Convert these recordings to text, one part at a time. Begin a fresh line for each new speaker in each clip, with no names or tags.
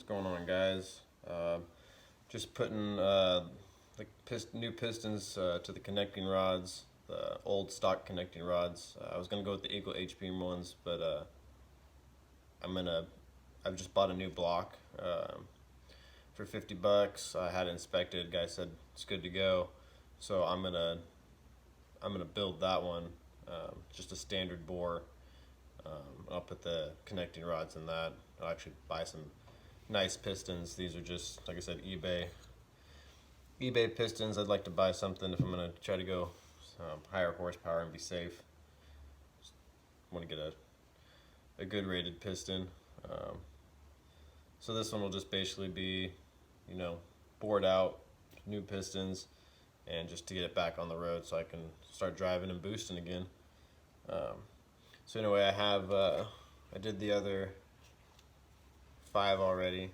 going on, guys? Just putting new pistons to the connecting rods, the old stock connecting rods. I was gonna go with the Eagle H-beam ones, but I've just bought a new block for $50. I had it inspected. Guy said it's good to go, so I'm gonna build that one, just a standard bore. I'll put the connecting rods in that. I'll actually buy some nice pistons. These are just, like I said, eBay pistons. I'd like to buy something if I'm going to try to go higher horsepower and be safe. Just want to get a good rated piston. So this one will just basically be, bored out, new pistons, and just to get it back on the road so I can start driving and boosting again. So anyway, I did the other 5 already.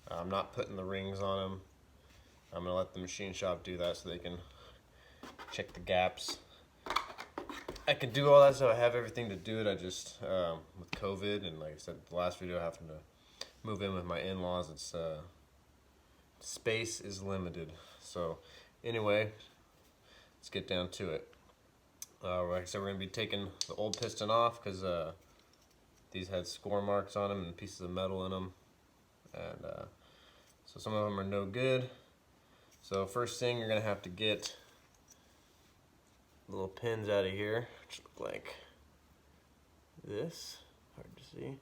I'm not putting the rings on them. I'm gonna let the machine shop do that so they can check the gaps. I can do all that, so I have everything to do it. I just, with COVID and like I said, the last video, having to move in with my in-laws, it's space is limited. So anyway, let's get down to it. Like I said, we're going to be taking the old piston off because these had score marks on them and pieces of metal in them, and so some of them are no good. So first thing, you're going to have to get little pins out of here, which look like this. Hard to see.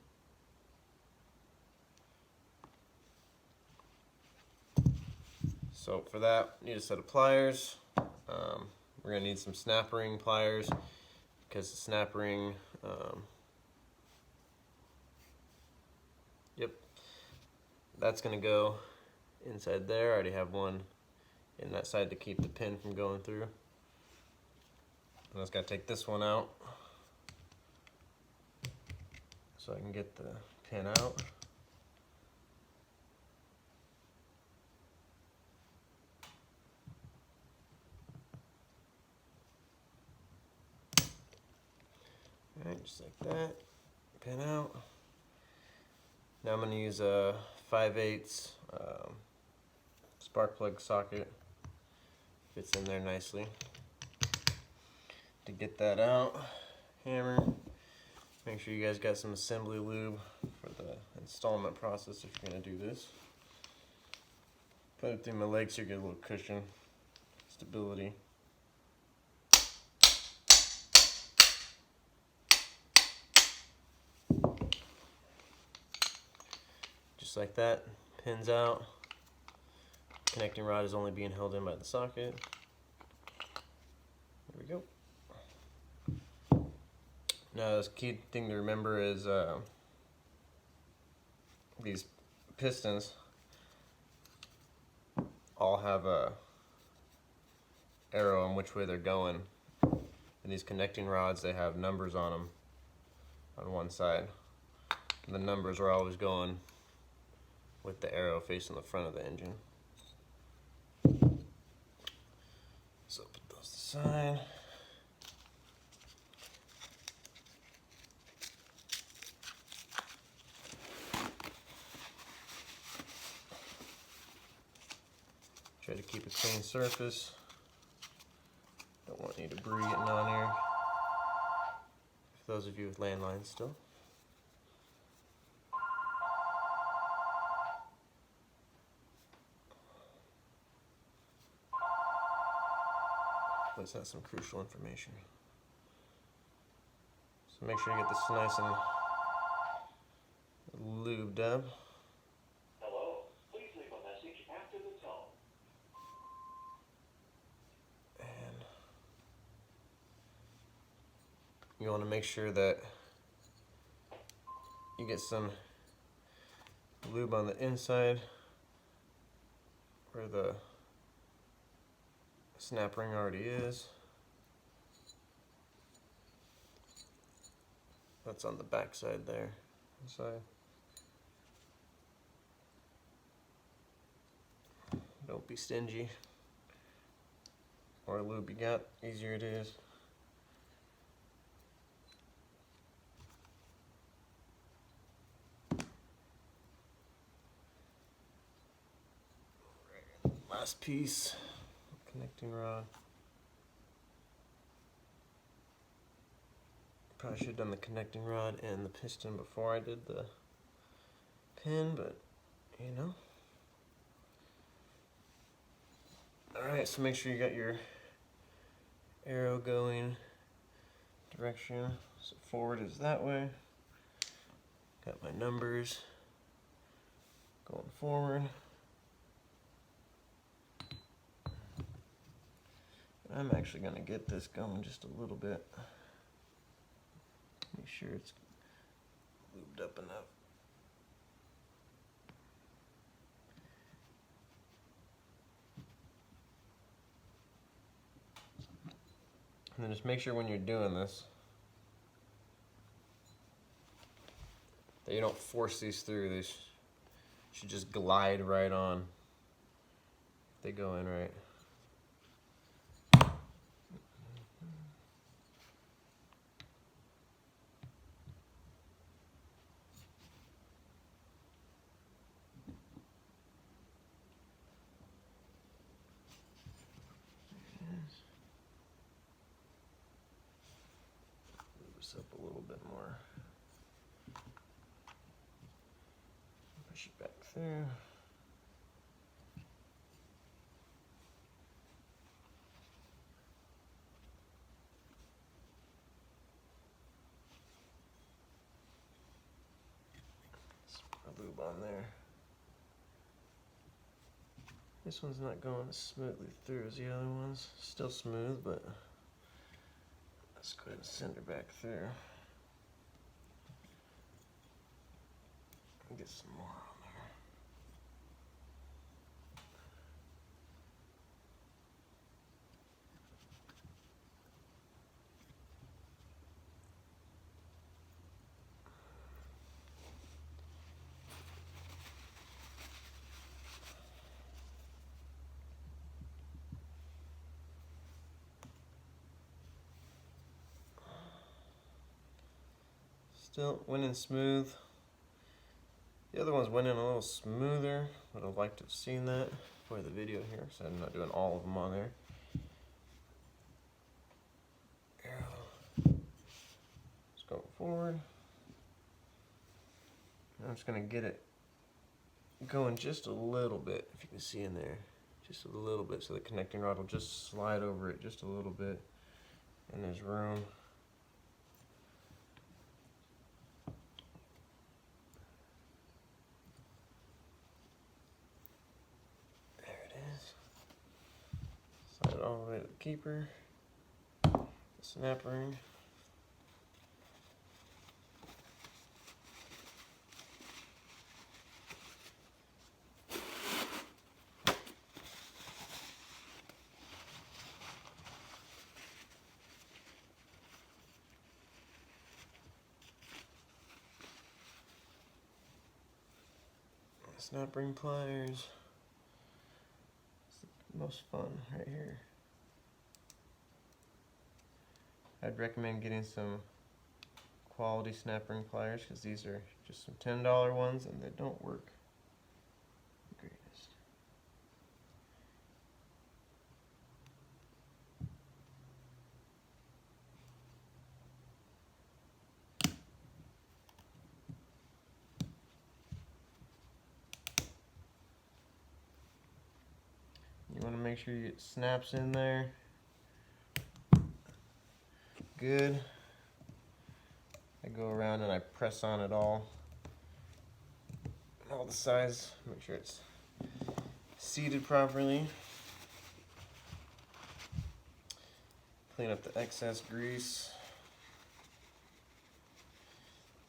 So for that, you need a set of pliers. We're going to need some snap ring pliers because the snap ring, that's going to go inside there. I already have one in that side to keep the pin from going through. And I just got to take this one out so I can get the pin out. Alright, just like that, pin out. Now I'm going to use a 5/8 spark plug socket. Fits in there nicely. To get that out, hammer. Make sure you guys got some assembly lube for the installment process if you're going to do this. Put it through my legs so you get a little cushion, stability. Just like that, pins out. Connecting rod is only being held in by the socket. There we go. Now, the key thing to remember is these pistons all have a arrow on which way they're going, and these connecting rods, they have numbers on them on one side. And the numbers are always going with the arrow facing the front of the engine. So put those aside. Try to keep a clean surface. Don't want any debris getting on here. For those of you with landlines still. Let's have some crucial information. So make sure you get this nice and lubed up.
Hello, please leave a message after the tone.
And you want to make sure that you get some lube on the inside where the snap ring already is. That's on the back side there. Inside. Don't be stingy. More lube you got, easier it is. last piece, connecting rod. Probably should have done the connecting rod and the piston before I did the pin, but you know. Alright, so make sure you got your arrow going direction. So forward is that way. Got my numbers going forward. I'm actually going to get this going just a little bit. Make sure it's lubed up enough. And then just make sure when you're doing this that you don't force these through. They should just glide right on. They go in right. Move this up a little bit more. Push it back through. A lube on there. This one's not going as smoothly through as the other ones. Still smooth, but let's go ahead and send her back through. Get some more on there. Still went in smooth. The other ones went in a little smoother. Would have liked to have seen that for the video here, so I'm not doing all of them on there. Arrow. Just go forward. I'm just gonna get it going just a little bit, if you can see in there. Just a little bit, so the connecting rod will just slide over it just a little bit, and there's room. Slide it all the way to the keeper, the snap ring. Snap ring pliers. Most fun right here. I'd recommend getting some quality snap ring pliers because these are just some $10 ones and they don't work the greatest. You want to make sure you get snaps in there. Good. I go around and I press on it all the sides, make sure it's seated properly. Clean up the excess grease.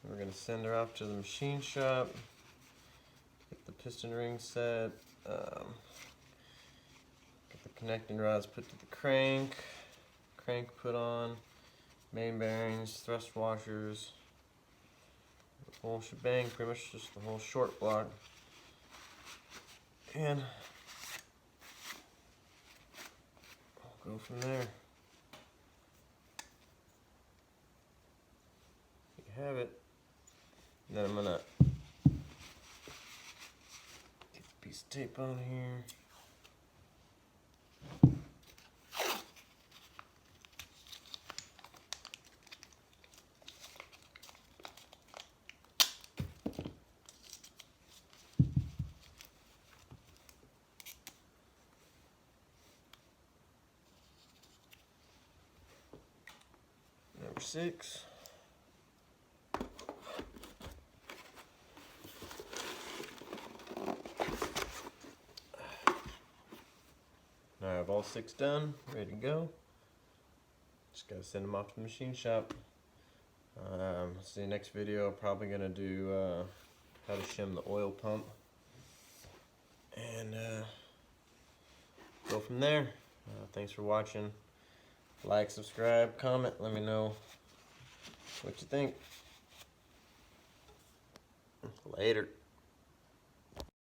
We're going to send her off to the machine shop, get the piston ring set, get the connecting rods put to the crank put on, main bearings, thrust washers, the whole shebang, pretty much just the whole short block. And we'll go from there. You have it. And then I'm gonna get the piece of tape on here. 6. Now I have all 6 done, ready to go. Just gotta send them off to the machine shop. See you next video. Probably gonna do how to shim the oil pump, and go from there. Thanks for watching. Like, subscribe, comment, let me know what you think. Later.